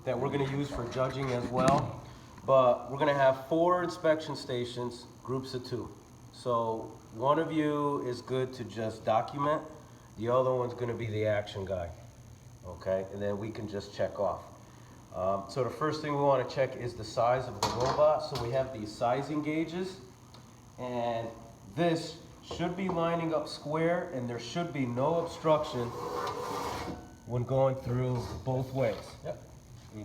that we're going to use for judging as well. But we're going to have 4 inspection stations, groups of 2. So one of you is good to just document. The other one's going to be the action guy. Okay, and then we can just check off. So the first thing we want to check is the size of the robot. So we have these sizing gauges, and this should be lining up square, and there should be no obstruction when going through both ways. Yep.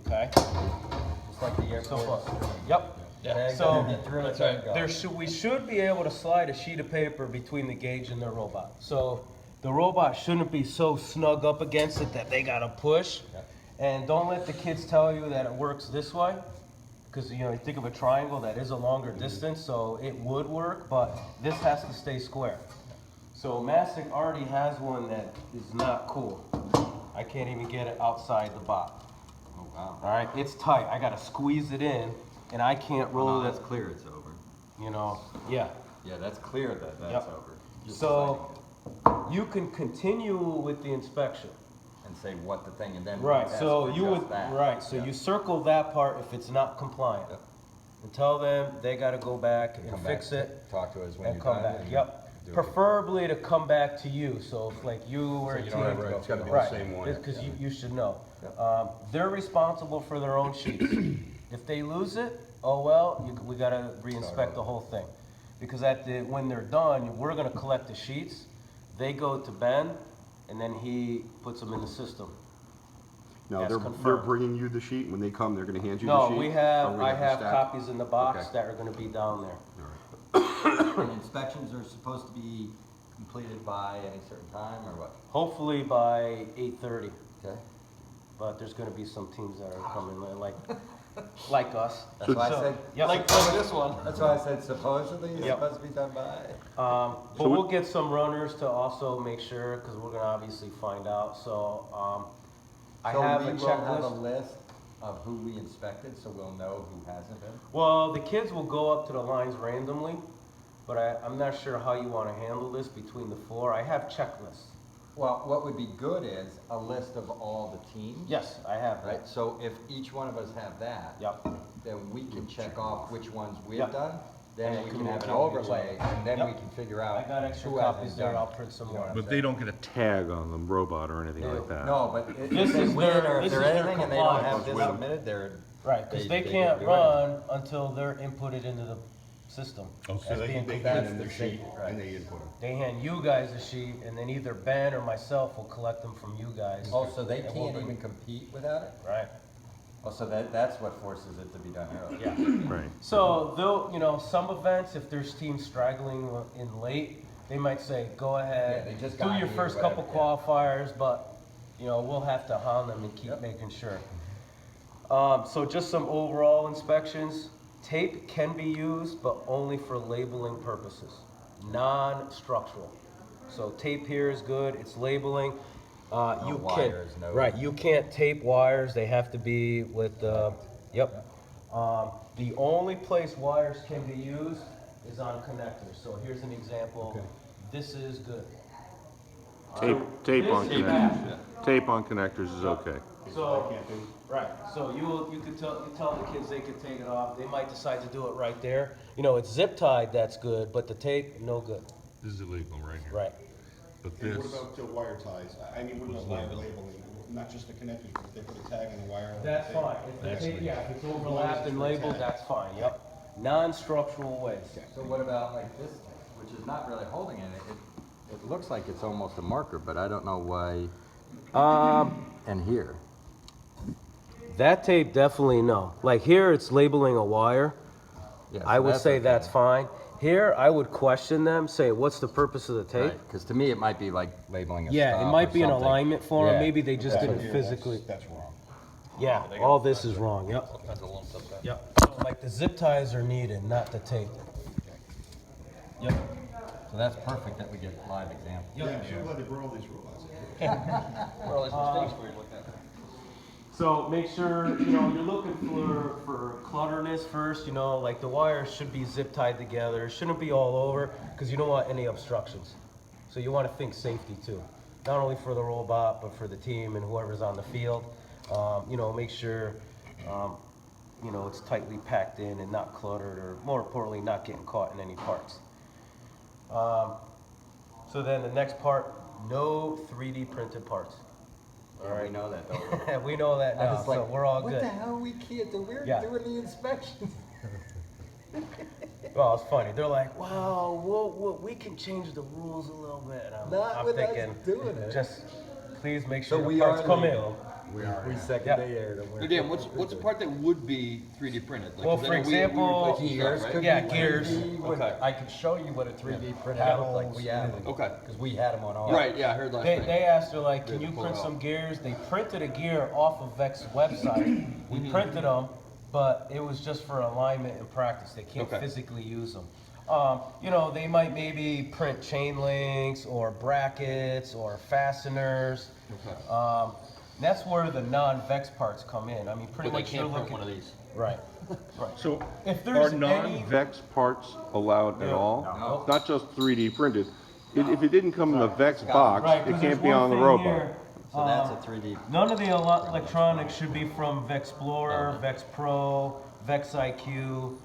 Okay. Just like the airport. Yep. Yeah. So That's right. we should be able to slide a sheet of paper between the gauge and the robot. So the robot shouldn't be so snug up against it that they gotta push. Yep. And don't let the kids tell you that it works this way, because you think of a triangle that is a longer distance, so it would work, but this has to stay square. So Mastic already has one that is not cool. I can't even get it outside the box. Oh, wow. All right, it's tight. I gotta squeeze it in, and I can't roll it. That's clear it's over. Yeah. Yeah, that's clear that that's over. Just So you can continue with the inspection. and say what the thing, and then Right, test so for you just would, that. right, so Yeah. you circle that part if it's not compliant. Yep. And tell them they gotta go back and Come fix back, it Talk to us when and you're come done. back, and yep. do it. Preferably to come back to you, so if like you or a you team. don't have to go It's gotta be through the the same one. Because you should know. Yep. They're responsible for their own sheets. If they lose it, oh well, we gotta re-inspect the whole thing. Because when they're done, we're gonna collect the sheets, they go to Ben, and then he puts them in the system. No, That's they're confirmed. bringing you the sheet. When they come, they're gonna hand you the sheet? No, Or I have stack? copies in the box Okay. that are gonna be down there. And inspections are supposed to be completed by any certain time, or what? Hopefully by 8:30, Okay. but there's gonna be some teams that are coming in like us. That's why I said. Yep. Like this one. That's why I said supposedly it's Yep. supposed to be done by. But we'll get some runners to also make sure, because we're gonna obviously find out, so, I have a So we will have a checklist. list of who we inspected, so we'll know who hasn't been? Well, the kids will go up to the lines randomly, but I'm not sure how you wanna handle this between the 4. I have checklists. Well, what would be good is a list of all the teams. Yes, I have that. Right, so if each one of us have that. Yep. Then we can check off which ones we've Yep. done, then And we can have an communicate with each overlay, other. and then Yep. we can figure out I got extra who copies hasn't there, done I'll it. print some You know more. what I'm But they don't get a tag on the robot or anything like that. No, but if This they is win, their- or if this they're is their anything and they don't compliance. have this submitted, they're. Right, because they they can't can do anything. run until they're inputted into the system. Oh, So as they being hand completed. them the sheet and they input them. They hand you guys a sheet, and then either Ben or myself will collect them from you guys. Oh, so they And we'll can't bring- even compete without it? Right, Oh, so that's what forces it to be done early. yeah. Right. So they'll, some events, if there's teams straggling in late, they might say, go ahead, Yeah, they just do got your here, first whatever, couple yeah. qualifiers, but, we'll have to hound them and keep Yep. making sure. So just some overall inspections. Tape can be used, but only for labeling purposes, non-structural. So tape here is good, it's labeling. You wires, can't, no- right, you can't tape wires, they have to be with, yep. The only place wires can be used is on connectors. So here's an example. This is good. Tape on This is bad. connectors. Tape on connectors is okay. So, right, so you could tell the kids they could take it off, they might decide to do it right there. It's zip tied, that's good, but the tape, no good, This is illegal right here. right? But And this, what about wire ties? I mean, what about wire labeling? Not just the connectors, but if they put a tag on the wire. That's they- fine, if it's overlapped and labeled, that's fine, yep. Non-structural waste. So what about like this, which is not really holding it, it looks like it's almost a marker, but I don't know why. And here. That tape, definitely no. Like here, it's labeling a wire. Yeah, so I would say okay. that's fine. Here, I would question them, say, what's the purpose of the tape? Because to me, it might be like labeling a Yeah, stop it or might be an something. alignment for them, Yeah. maybe they just That's didn't here, physically. That's wrong. Yeah, all this is wrong, yep. Yep, so like the zip ties are needed, not the tape. Yep. So that's perfect that we get live examples. Yeah, I'm so glad they brought all these robots. So make sure, you're looking for clutterness first, like the wires should be zip tied together, shouldn't be all over, because you don't want any obstructions. So you want to think safety too, not only for the robot, but for the team and whoever's on the field. You know, make sure, you know, it's tightly packed in and not cluttered, or more importantly, not getting caught in any parts. So then the next part, no 3D printed parts. All Yeah, we right. know that, don't we? We know that I now, was like, so we're all what good. the hell, we can't do, we're Yeah. doing the inspections. Well, it's funny. They're like, "Well, we can change the rules a little bit." And Not I'm with us thinking, doing it. just please make So sure we the parts are come legal. in. We second Yeah. day air them. So Dan, what's the part that would be 3D printed? Like, Well, 'cause I for know example, we replace Gears stuff, could right? Yeah, be gears. 3D with- Okay. I could show you what a 3D printout looked like. We had them. Okay. Because we had them on our. Right, yeah, I heard last night. They asked her, like, They can had you to pull print it some out. gears? They printed a gear off of Vex's website. We printed them, but it was just for alignment and practice. They can't Okay. physically use them. You know, they might maybe print chain links or brackets or fasteners. Okay. That's where the non-Vex parts come in. I mean, pretty But they much you're can't print looking. one of these. Right. Right. So If are there's any, non-VEX parts allowed at No. all? No. Not just 3D printed. If it didn't come in a VEX box, right, it 'cause there's can't be one on the thing robot. here, So that's a 3D. none of the electronics should be from Vexplorer, Vex Pro, Vex IQ,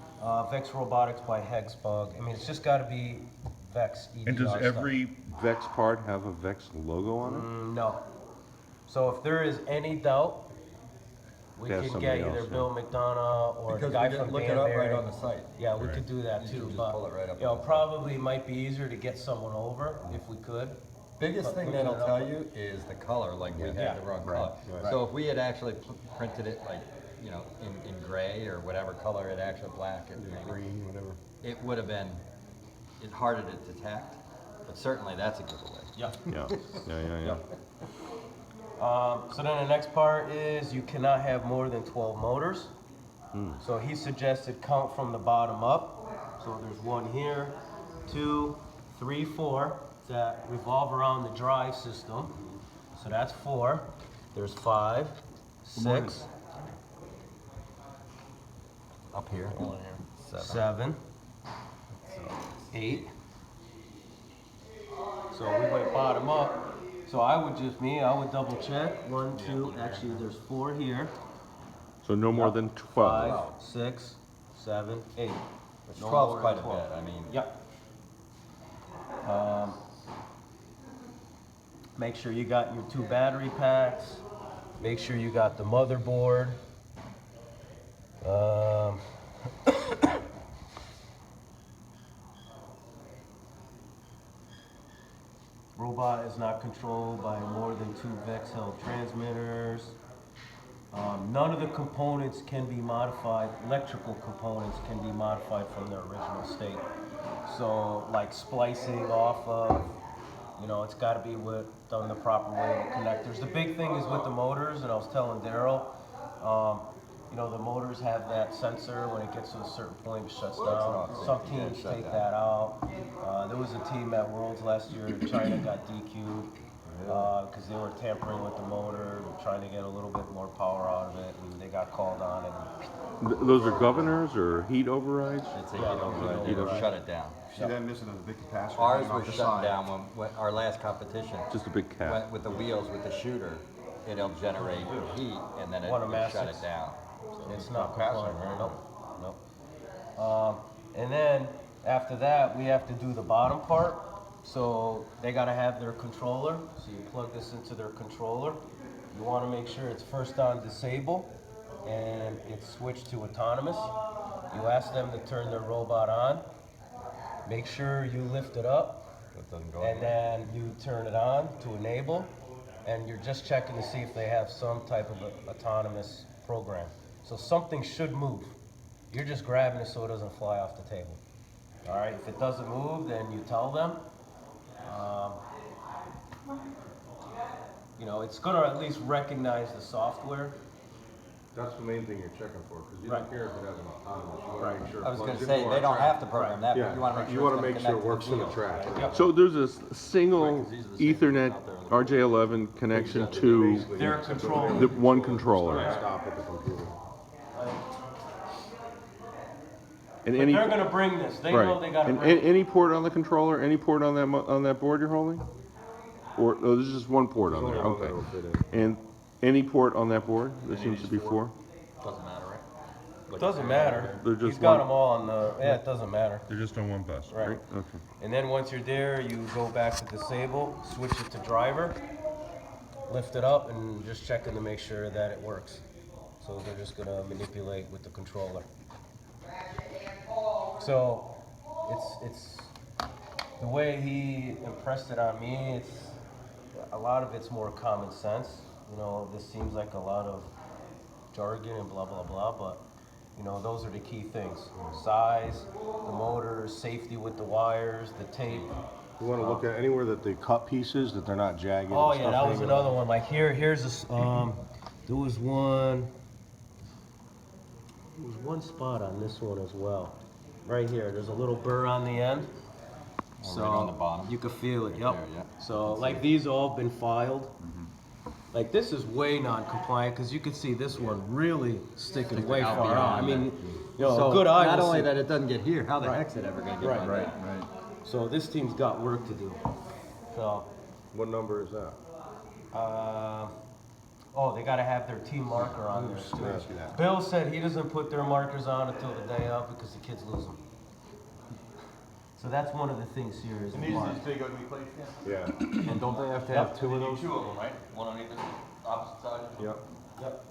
Vex Robotics by Hexbug. I mean, it's just got to be Vex EDR And does stuff. every VEX part have a VEX logo on it? No. So if there is any doubt, we That's can get somebody either else, Bill McDonough or the Because guy we from didn't look it Danbury. up right on the site. Yeah, we could do that You too, could just but pull it right up you know, on the site. probably might be easier to get someone over if we could. Biggest But thing looking that'll it up- tell you is the color, like we Yeah. had the wrong color. So if we had actually printed it like, you know, in gray or whatever color it actually black and maybe, Green, whatever. it would have been, it's harder to detect, but certainly that's a giveaway. Yeah. Yeah. So then the next part is you cannot have more than 12 motors. So he suggested count from the bottom up. So there's one here, 2, 3, 4 that revolve around the drive system. So that's 4. There's 5, 6, Up here. 7, 8. So we went bottom up. So I would double check. 1, 2, actually there's 4 here. So no more than 12. 5, 6, 7, 8. Which No 12's more quite than a 12. bit, I mean. Yep. Make sure you got your 2 battery packs. Make sure you got the motherboard. Robot is not controlled by more than 2 Vex held transmitters. None of the components can be modified. Electrical components can be modified from their original state. So, like splicing off of, you know, it's got to be done the proper way with connectors. The big thing is with the motors, and I was telling Daryl, you know, the motors have that sensor. When it gets to a certain point, it shuts down. Some teams take that out. There was a team at Worlds last year in China got DQ'd because they were tampering with the motor, trying to get a little bit more power out of it, and they got called on. And Those are governors or heat overrides? It's a Yeah, heat override, heat it'll override. shut it down. See that missing on the big capacitor? Ours hanging off was the shutting side. down when our last competition, Just a big cap. went with the wheels with the shooter, it'll generate heat and then it One of will shut Massey's. it down. it's not compliant. Nope. And then after that, we have to do the bottom part. So they got to have their controller. So you plug this into their controller. You want to make sure it's first on disable and it's switched to autonomous. You ask them to turn their robot on. Make sure you lift it up and then you turn it on to enable. And you're just checking to see if they have some type of autonomous program. So something should move. You're just grabbing it so it doesn't fly off the table. All right, if it doesn't move, then you tell them. You know, it's gonna at least recognize the software. That's the main thing you're checking for, because you Right. don't care if it has an autonomous, you wanna make sure. it I was plugs gonna into say, our they don't track. have to program that, but Yeah, you wanna make sure you wanna it's gonna make sure it connect works to to the the wheel. track. So there's a single 'cause these are the same Ethernet out there on the- RJ11 connection to Basically, Their yeah, so control. the one controller. Stop at the computer. And But any, they're gonna bring this. They know they right, gotta and bring it. any port on the controller, any port on that board you're holding? Or, no, there's just one port on there, Only one okay. that'll fit in. And Any port on that board? There seems to be 4. Doesn't matter, right? It doesn't matter. They're just He's got one- them all on the, yeah, it doesn't matter. They're just on one bus. Right. Okay. And then once you're there, you go back to disable, switch it to driver, lift it up, and just checking to make sure that it works. So they're just gonna manipulate with the controller. So it's the way he impressed it on me. It's a lot of it's more common sense. You know, this seems like a lot of jargon and blah blah blah, but you know, those are the key things: size, the motors, safety with the wires, the tape. You wanna look at anywhere that they cut pieces, that they're not jagged. Oh and yeah, stuff that was hanging another off. one. Like here's a there was one. There was one spot on this one as well. Right here, there's a little burr on the end. Oh, So right on the bottom? you can feel it. Right Yep. there, yeah. So like these all been filed. Like this is way non-compliant because you can see this one really sticking way out far out. I beyond mean, you know, So a good eye not will only see- that it doesn't get here, how the Right. heck's it ever gonna get Right. by Right. that? Right. So this team's got work to do. So, What number is that? oh, they gotta have their team marker on there Let me too. ask you that. Bill said he doesn't put their markers on until the day of because the kids lose them. So that's one of the things here is the mark. big ugly plates, Yeah, And don't they have to Yep. have 2 of those? Two of them, right? One on either opposite side? yep. Yep.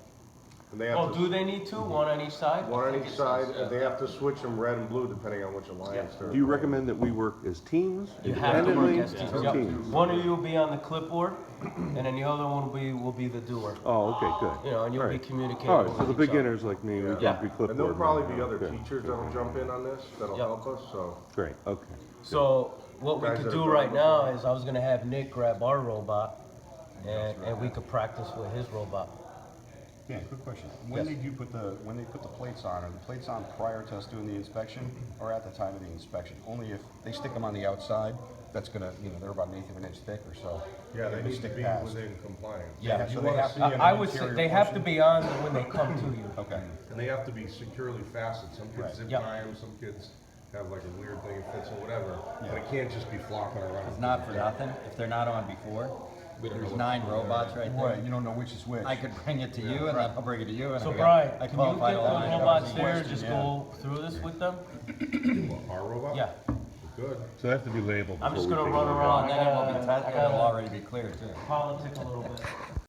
And they Oh, have do to, they need two? One on each side? one on think each it side, says, and they have to switch them red and blue depending on which alliance they're. Do you recommend that we work as teams? You have to work independently, as teams. or Yep. teams? One of you will be on the clipboard, and then the other one will be the doer. Oh, okay, good. You know, and you'll be Alright. communicating. All right, so with the each other. beginners like me, we Yeah. don't be clipboard. And there'll probably be men. other Good. teachers that'll jump in on this, that'll Yep. help us, so. Great, okay. So what we Guys could that do have right done now before. is I was gonna have Nick grab our robot, and we could practice with his robot. Yeah, good question. When Yes. did you put when they put the plates on, are the plates on prior to us doing the inspection or at the time of the inspection? Only if they stick them on the outside, that's gonna, you know, they're about 1/8 of an inch thick or so. Yeah, they They need to stick be past. within compliance. Yeah, so they have to be in I the would say interior they have to portion? be on when they come to you. Okay. And they have to be securely fastened. Some Right. kids zip Yep. tie them, some kids have like a weird thing, it fits or whatever. Yeah. But it can't just be flopping around. It's not for nothing, if they're not on before, there's 9 robots right there. Right, you don't know which is which. I could bring it to you and then I'll bring it to you and So I go, Brian, I can you qualified get all the nine robots robots. there and just yeah. go through this with them? Our robot? Yeah, Good. So they have to be labeled. I'm just before gonna we run take it. around. And then it will be I tested, gotta it'll already be clear too. politic a little bit.